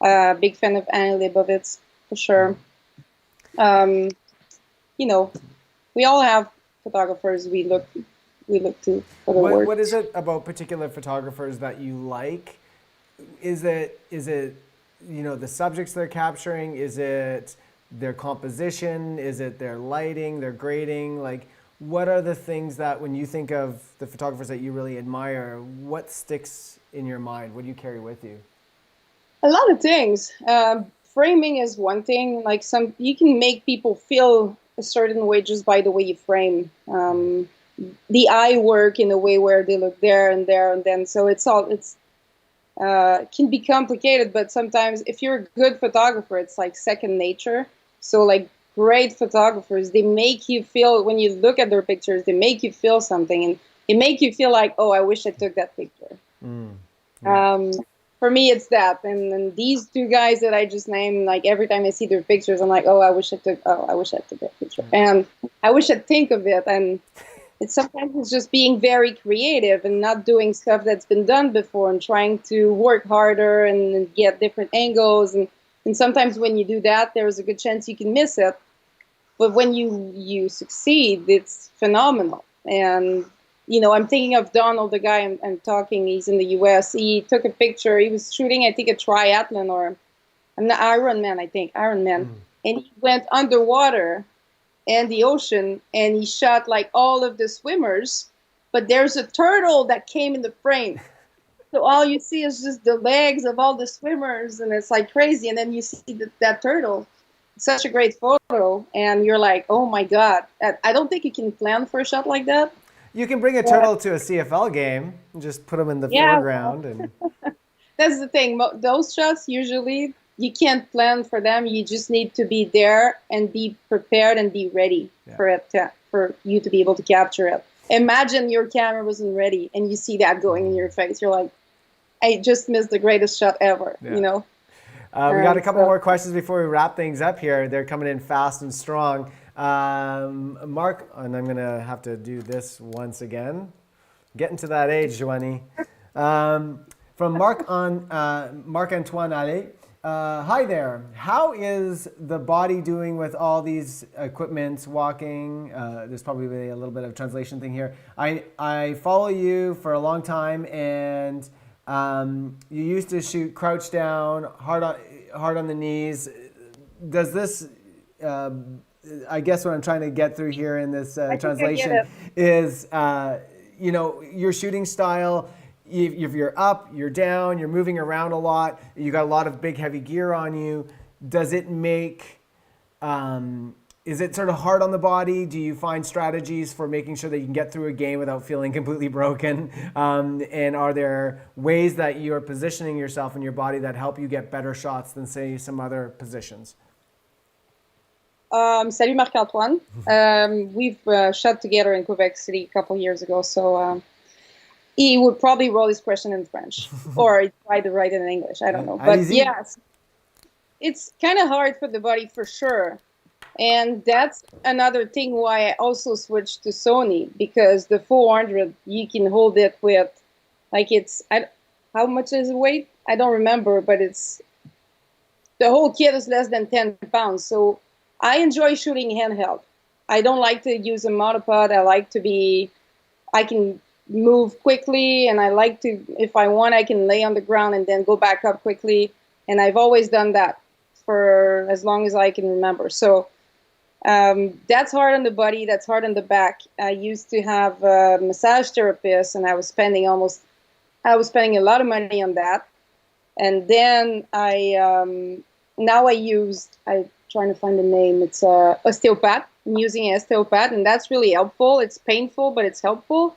Big fan of Annie Leibovitz, for sure. You know, we all have photographers we look to for the work. What is it about particular photographers that you like? Is it you know, the subjects they're capturing? Is it their composition? Is it their lighting, their grading? Like, what are the things that when you think of the photographers that you really admire, what sticks in your mind? What do you carry with you? A lot of things. Framing is one thing. Like, you can make people feel a certain way just by the way you frame. The eye work in a way where they look there and there and then. So it can be complicated, but sometimes if you're a good photographer, it's like second nature. So like great photographers, they make you feel, when you look at their pictures, they make you feel something, and they make you feel like, oh, I wish I took that picture. For me, it's that. And these two guys that I just named, like every time I see their pictures, I'm like, I wish I took that picture. And I wish I'd think of it. And sometimes it's just being very creative and not doing stuff that's been done before and trying to work harder and get different angles. And And sometimes when you do that, there's a good chance you can miss it. But when you succeed, it's phenomenal. And I'm thinking of Donald, the guy I'm talking. He's in the U.S. He took a picture. He was shooting, I think, a triathlon or an Ironman, I think, Ironman. And he went underwater in the ocean, and he shot like all of the swimmers. But there's a turtle that came in the frame. So all you see is just the legs of all the swimmers, and it's like crazy. And then you see that turtle. It's such a great photo, and you're like, oh my God. I don't think you can plan for a shot like that. You can bring a turtle to a CFL game and just put them in the foreground. And that's the thing. Those shots, usually, you can't plan for them. You just need to be there and be prepared and be ready for you to be able to capture it. Imagine your camera wasn't ready and you see that going in your face. You're like, I just missed the greatest shot ever, We got a couple more questions before we wrap things up here. They're coming in fast and strong. Mark, and I'm going to have to do this once again. Getting to that age, Johany. From Marc-Antoine Allais. Hi there. How is the body doing with all these equipments, walking? There's probably a little bit of translation thing here. I follow you for a long time, and you used to shoot crouch down, hard on the knees. Does this, I guess what I'm trying to get through here in this translation is, your shooting style. If you're up, you're down, you're moving around a lot, you got a lot of big heavy gear on you. Does it make, is it sort of hard on the body? Do you find strategies for making sure that you can get through a game without feeling completely broken? And are there ways that you're positioning yourself and your body that help you get better shots than, say, some other positions? Salut Marc-Antoine. We've shot together in Quebec City a couple years ago, so he would probably roll his question in French or try to write it in English. I don't know. But yes, it's kind of hard for the body for sure. And that's another thing why I also switched to Sony, because the 400, you can hold it with, like how much is the weight? I don't remember, but the whole kit is less than 10 pounds. So I enjoy shooting handheld. I don't like to use a monopod. I can move quickly, and I like to, if I want, I can lay on the ground and then go back up quickly. And I've always done that for as long as I can remember. So that's hard on the body, that's hard on the back. I used to have a massage therapist, and I was spending a lot of money on that. And then I'm trying to find the name. It's osteopath. I'm using an osteopath, and that's really helpful. It's painful, but it's helpful.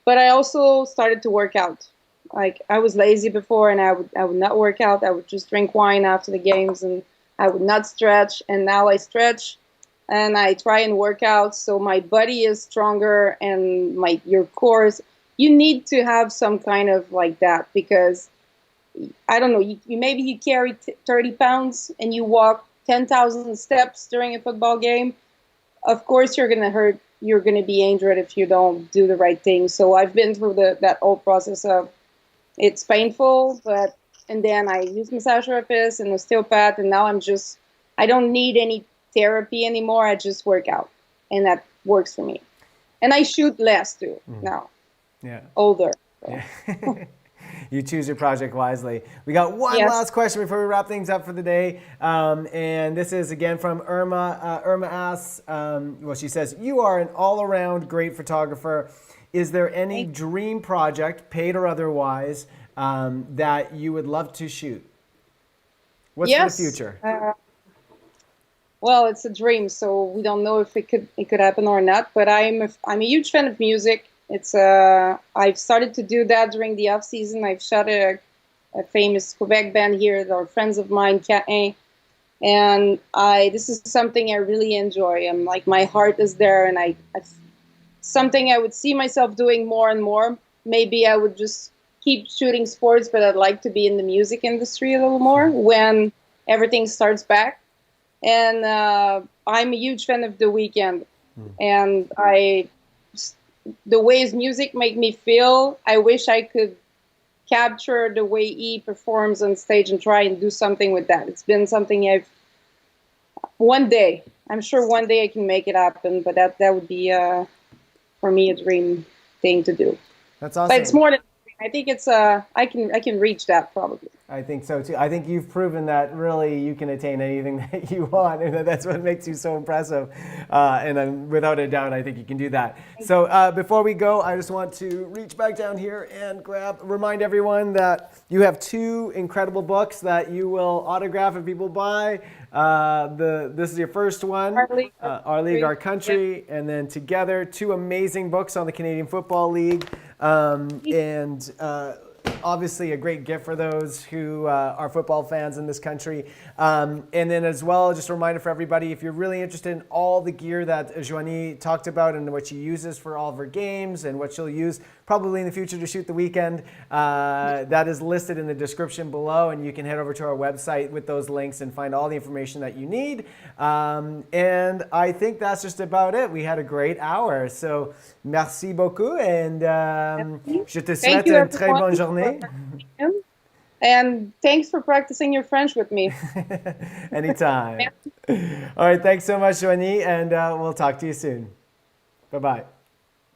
But I also started to work out. Like, I was lazy before, and I would not work out. I would just drink wine after the games, and I would not stretch. And now I stretch, and I try and work out, so my body is stronger, and your core is. You need to have some kind of like that, because I don't know. Maybe you carry 30 pounds and you walk 10,000 steps during a football game. Of course, you're gonna hurt. You're going to be injured if you don't do the right thing. So I've been through that whole process of, it's painful, and then I use massage therapist and osteopath, and now I don't need any therapy anymore. I just work out, and that works for me. And I shoot less too now. Yeah. Older. So. Yeah. You choose your project wisely. We got one last question before we wrap things up for the day. And this is again from Irma. Irma asks, she says, you are an all-around great photographer. Is there any dream project, paid or otherwise, that you would love to shoot? What's for the future? Well, it's a dream, so we don't know if it could happen or not. But I'm a huge fan of music. I've started to do that during the off season. I've shot a famous Quebec band here. They're friends of mine, Cain, and this is something I really enjoy. I'm like, my heart is there, and something I would see myself doing more and more. Maybe I would just keep shooting sports, but I'd like to be in the music industry a little more when everything starts back. And I'm a huge fan of The Weeknd, and the ways music make me feel, I wish I could capture the way he performs on stage and try and do something with that. It's been something one day, I'm sure one day I can make it happen, but that would be, for me, a dream thing to do. That's awesome. But it's more than, I think it's, I can reach that probably. I think so too. I think you've proven that really you can attain anything that you want, and that's what makes you so impressive. And without a doubt, I think you can do that. So before we go, I just want to reach back down here and remind everyone that you have 2 incredible books that you will autograph if people buy. This is your first one, Our League, Our Country, and then Together, 2 amazing books on the Canadian Football League, and obviously a great gift for those who are football fans in this country. And then as well, just a reminder for everybody, if you're really interested in all the gear that Johany talked about and what she uses for all of her games and what she'll use probably in the future to shoot the weekend, that is listed in the description below, and you can head over to our website with those links and find all the information that you need. And I think that's just about it. We had a great hour. So merci beaucoup, and je te souhaite une très bonne journée. And thanks for practicing your French with me. Anytime. All right, thanks so much, Johany, and we'll talk to you soon. Bye-bye.